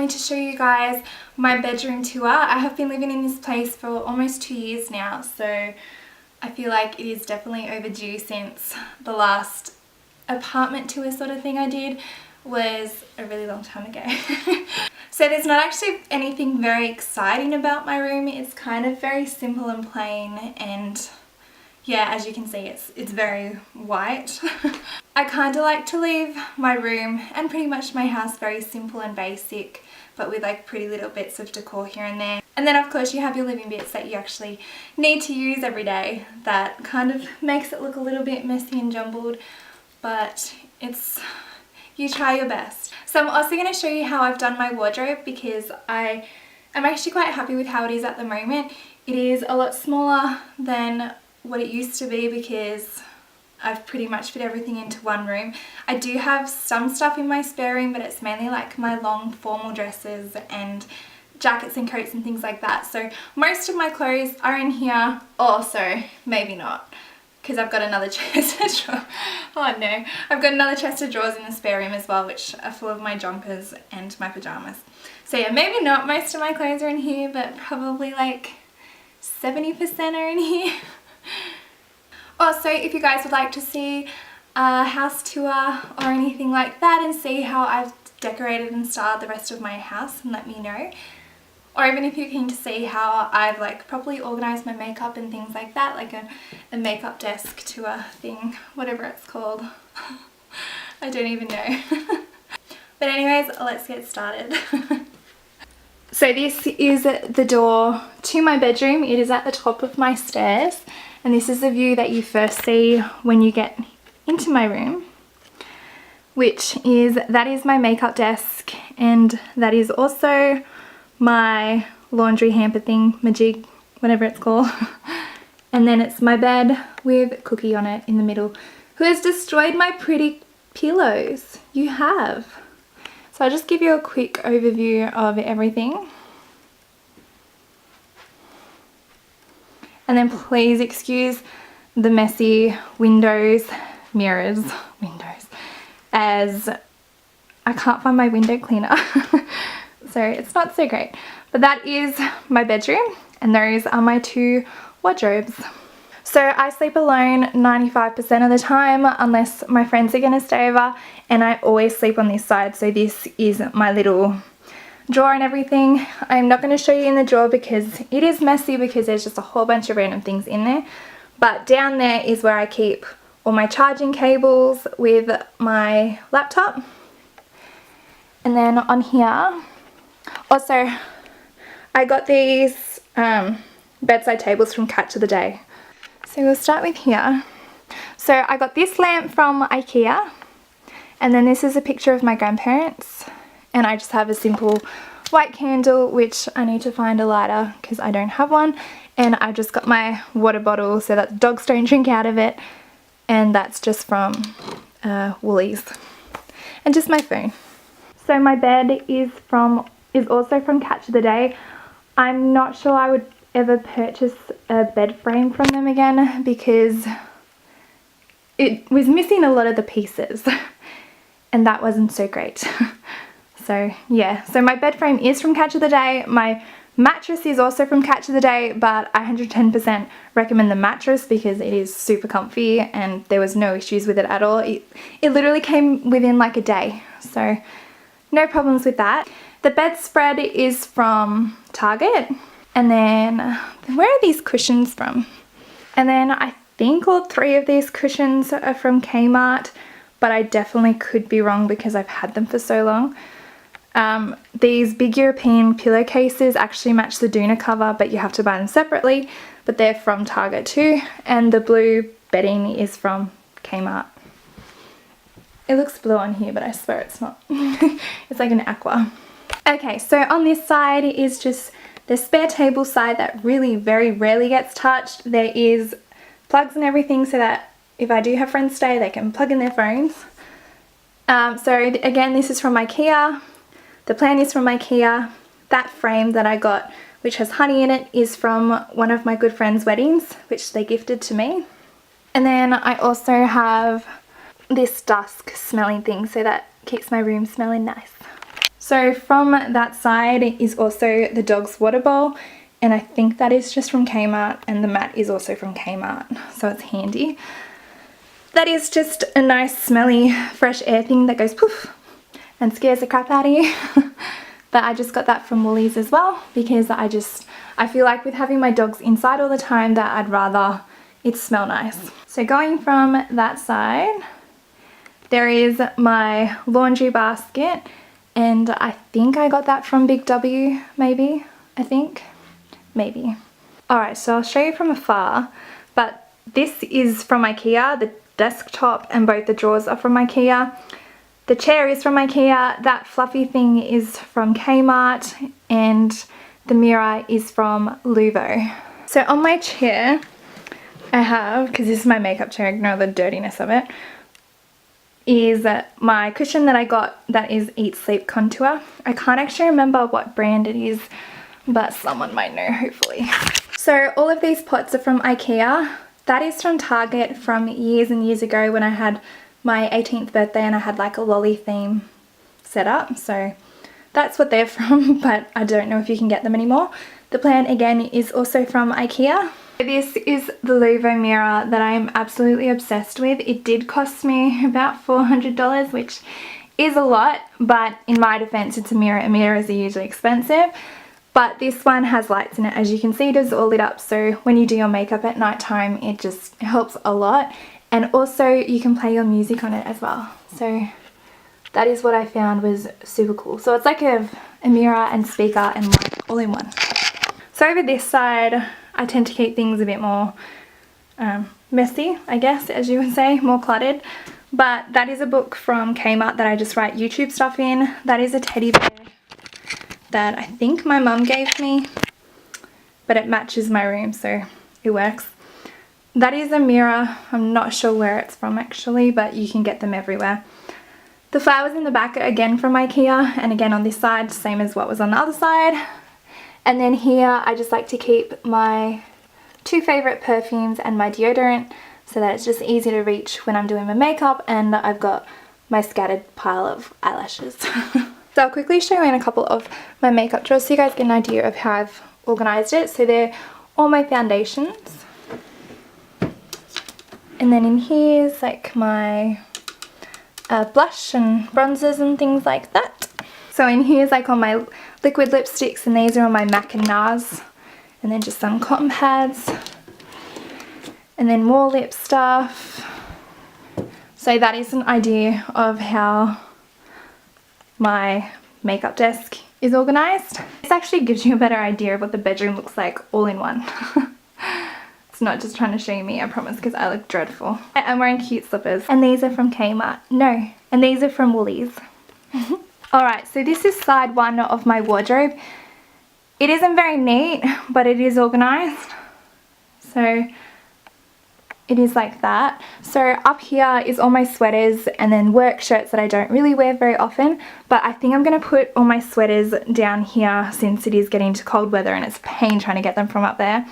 wanted to show you guys my bedroom tour. I have been living in this place for almost 2 years now, so I feel like it is definitely overdue since the last apartment tour sort of thing I did was a really long time ago. So there's not actually anything very exciting about my room. It's kind of very simple and plain, and yeah, as you can see, it's very white. I kind of like to leave my room and pretty much my house very simple and basic, but with like pretty little bits of decor here and there. And then of course you have your living bits that you actually need to use every day. That kind of makes it look a little bit messy and jumbled, but you try your best. So I'm also going to show you how I've done my wardrobe, because I'm actually quite happy with how it is at the moment. It is a lot smaller than what it used to be because I've pretty much fit everything into one room. I do have some stuff in my spare room, but it's mainly like my long formal dresses and jackets and coats and things like that. So most of my clothes are in here. Also, maybe not, because I've got another chest of drawers. Oh no, I've got another chest of drawers in the spare room as well, which are full of my jumpers and my pajamas. So yeah, maybe not most of my clothes are in here, but probably like 70% are in here. Also, if you guys would like to see a house tour or anything like that and see how I've decorated and styled the rest of my house, and let me know. Or even if you're keen to see how I've like properly organised my makeup and things like that, like a makeup desk tour thing, whatever it's called. I don't even know. But anyways, let's get started. So this is the door to my bedroom. It is at the top of my stairs, and this is the view that you first see when you get into my room, that is my makeup desk, and that is also my laundry hamper thing, majig, whatever it's called. And then it's my bed with Cookie on it in the middle, who has destroyed my pretty pillows. You have. So I'll just give you a quick overview of everything. And then please excuse the messy windows, as I can't find my window cleaner. So it's not so great. But that is my bedroom, and those are my 2 wardrobes. So I sleep alone 95% of the time unless my friends are going to stay over, and I always sleep on this side. So this is my little drawer and everything. I'm not going to show you in the drawer because it is messy, because there's just a whole bunch of random things in there. But down there is where I keep all my charging cables with my laptop. And then on here, also I got these bedside tables from Catch of the Day. So we'll start with here. So I got this lamp from IKEA, and then this is a picture of my grandparents, and I just have a simple white candle, which I need to find a lighter because I don't have one, and I just got my water bottle so that the dogs don't drink out of it, and that's just from Woolies, and just my phone. So my bed is also from Catch of the Day. I'm not sure I would ever purchase a bed frame from them again because it was missing a lot of the pieces and that wasn't so great. So yeah, so my bed frame is from Catch of the Day. My mattress is also from Catch of the Day, but I 110% recommend the mattress because it is super comfy and there was no issues with it at all. It literally came within like a day, so no problems with that. The bedspread is from Target. And then, where are these cushions from? And then I think all 3 of these cushions are from Kmart, but I definitely could be wrong because I've had them for so long. These big European pillowcases actually match the Doona cover, but you have to buy them separately, but they're from Target too. And the blue bedding is from Kmart. It looks blue on here, but I swear it's not. It's like an aqua. Okay, so on this side is just the spare table side that really very rarely gets touched. There is plugs and everything so that if I do have friends stay, they can plug in their phones. So again, this is from IKEA. The plan is from IKEA. That frame that I got, which has honey in it, is from one of my good friends' weddings, which they gifted to me. And then I also have this dusk smelling thing, so that keeps my room smelling nice. So from that side is also the dog's water bowl, and I think that is just from Kmart, and the mat is also from Kmart, so it's handy. That is just a nice smelly fresh air thing that goes poof and scares the crap out of you. But I just got that from Woolies as well, because I feel like with having my dogs inside all the time that I'd rather it smell nice. So going from that side, there is my laundry basket, and I think I got that from Big W, maybe, maybe. Alright, so I'll show you from afar, but this is from IKEA. The desktop and both the drawers are from IKEA. The chair is from IKEA, that fluffy thing is from Kmart, and the mirror is from Luvo. So on my chair, I have, because this is my makeup chair, ignore the dirtiness of it, is my cushion that I got that is Eat Sleep Contour. I can't actually remember what brand it is, but someone might know, hopefully. So all of these pots are from IKEA. That is from Target from years and years ago when I had my 18th birthday and I had like a lolly theme set up. So that's what they're from, but I don't know if you can get them anymore. The plant again is also from IKEA. This is the Luvo mirror that I am absolutely obsessed with. It did cost me about $400, which is a lot, but in my defense it's a mirror, and mirrors are usually expensive. But this one has lights in it, as you can see. It is all lit up, so when you do your makeup at night time, it just helps a lot. And also you can play your music on it as well. So that is what I found was super cool. So it's like a mirror and speaker and light all in one. So over this side, I tend to keep things a bit more messy, I guess, as you would say, more cluttered. But that is a book from Kmart that I just write YouTube stuff in. That is a teddy bear that I think my mum gave me, but it matches my room, so it works. That is a mirror. I'm not sure where it's from actually, but you can get them everywhere. The flowers in the back are again from IKEA, and again on this side, same as what was on the other side. And then here I just like to keep my two favourite perfumes and my deodorant so that it's just easy to reach when I'm doing my makeup, and I've got my scattered pile of eyelashes. So I'll quickly show you in a couple of my makeup drawers so you guys get an idea of how I've organised it. So they're all my foundations. And then in here is like my blush and bronzers and things like that. So in here is like all my liquid lipsticks, and these are all my MAC and NARS. And then just some cotton pads. And then more lip stuff. So that is an idea of how my makeup desk is organised. This actually gives you a better idea of what the bedroom looks like all in one. It's not just trying to show you me, I promise, because I look dreadful. I'm wearing cute slippers, and these are from Kmart. No, and these are from Woolies. Alright, so this is side one of my wardrobe. It isn't very neat, but it is organised. So it is like that. So up here is all my sweaters and then work shirts that I don't really wear very often, but I think I'm going to put all my sweaters down here since it is getting to cold weather and it's a pain trying to get them from up there.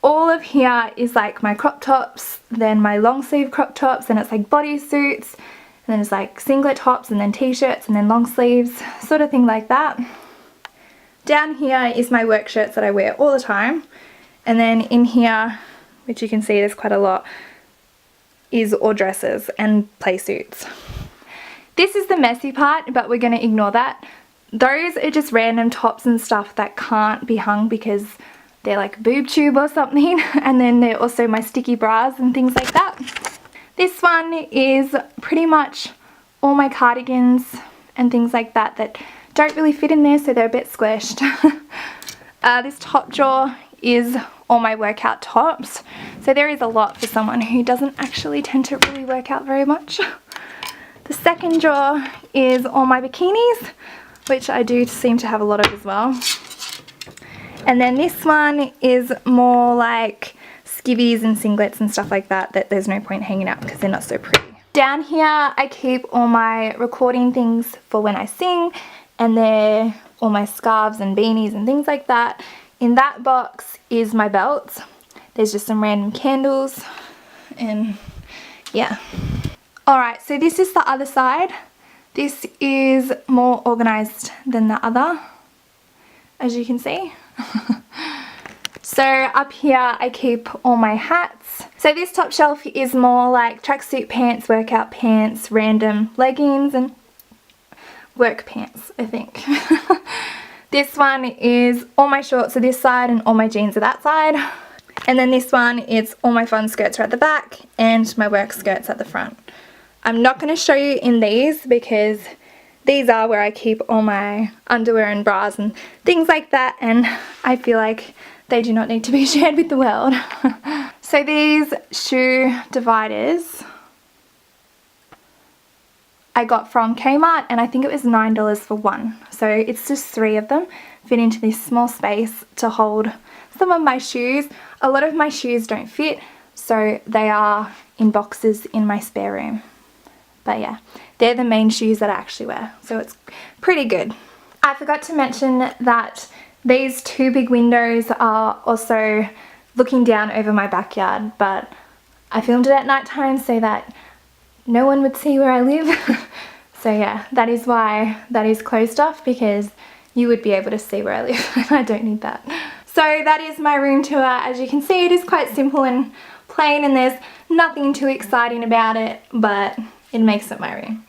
All of here is like my crop tops, then my long sleeve crop tops, and it's like bodysuits, and then it's like singlet tops, and then t-shirts, and then long sleeves, sort of thing like that. Down here is my work shirts that I wear all the time, and then in here, which you can see there's quite a lot, is all dresses and play suits. This is the messy part, but we're going to ignore that. Those are just random tops and stuff that can't be hung because they're like boob tube or something, and then they're also my sticky bras and things like that. This one is pretty much all my cardigans and things like that that don't really fit in there, so they're a bit squished. This top drawer is all my workout tops, so there is a lot for someone who doesn't actually tend to really work out very much. The second drawer is all my bikinis, which I do seem to have a lot of as well. And then this one is more like skivvies and singlets and stuff like that there's no point hanging out because they're not so pretty. Down here I keep all my recording things for when I sing, and they're all my scarves and beanies and things like that. In that box is my belts. There's just some random candles, and yeah. Alright, so this is the other side. This is more organized than the other, as you can see. So up here I keep all my hats. So this top shelf is more like tracksuit pants, workout pants, random leggings and work pants, I think. This one is all my shorts are this side and all my jeans are that side. And then this one is all my fun skirts are at the back and my work skirts at the front. I'm not going to show you in these because these are where I keep all my underwear and bras and things like that, and I feel like they do not need to be shared with the world. So these shoe dividers I got from Kmart, and I think it was $9 for one. So it's just 3 of them fit into this small space to hold some of my shoes. A lot of my shoes don't fit, so they are in boxes in my spare room. But yeah, they're the main shoes that I actually wear, so it's pretty good. I forgot to mention that these 2 big windows are also looking down over my backyard, but I filmed it at night time so that no one would see where I live. So yeah, that is why that is closed off, because you would be able to see where I live and I don't need that. So that is my room tour. As you can see, it is quite simple and plain and there's nothing too exciting about it, but it makes it my room.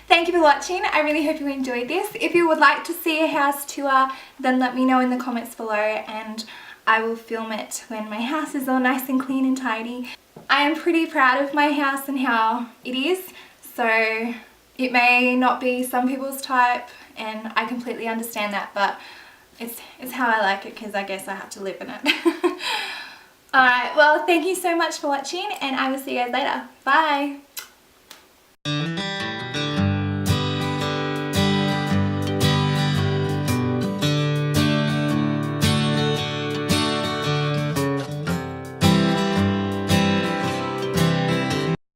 Thank you for watching. I really hope you enjoyed this. If you would like to see a house tour, then let me know in the comments below and I will film it when my house is all nice and clean and tidy. I am pretty proud of my house and how it is, so it may not be some people's type and I completely understand that, but it's how I like it because I guess I have to live in it. Alright, well thank you so much for watching and I will see you guys later. Bye!